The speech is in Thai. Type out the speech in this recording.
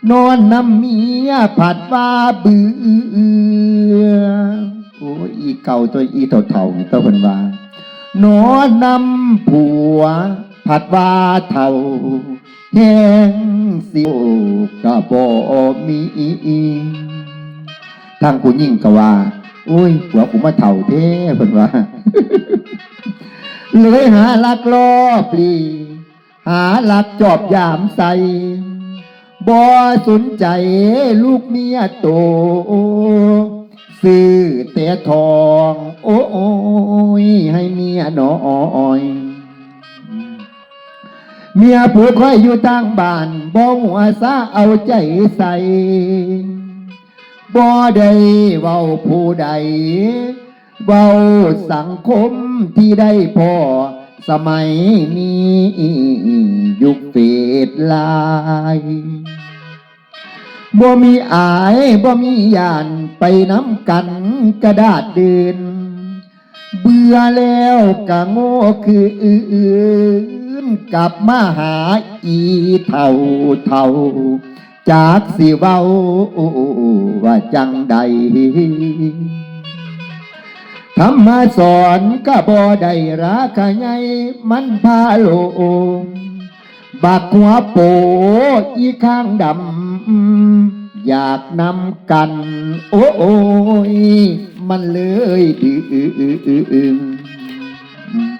นอนน้ำเมียผัดว่าเบื่อโอ้อีเก่าตัวอีเถ่าตัวเพิ่นว่านอนน้ำผัวผัดว่าเถ่าแห้งสิโอกะบ่มีทางผู้หญิงก็ว่าอุ้ยผัวกูมาเถ่าเท้เพิ่นว่าเลยหาลักลอบปลีหาลักจอบยามใส่บ่สนใจลูกเมียโตซื้อแต่ทองโอ้ยให้เมียน้อยเมียผู้คอยอยู่ต่างบ้านบ่หัวซาเอาใจใส่บ่ได้เว้าผู้ใดเว้าสังคมที่ได้พอสมัยนี้ยุคเฟซไลน์บ่มีอายบ่มียานไปน้ำกันกระดาษเดินเบื่อแล้วกะโง่คืออื่นกลับมาหาอีเท่าจากสิเว้าว่าจังใดธรรมสอนก็บ่ได้ราคาใหญ่มันพาโลบักหัวโปอีข้างดำอยากนำกันโอ้ยมันเลย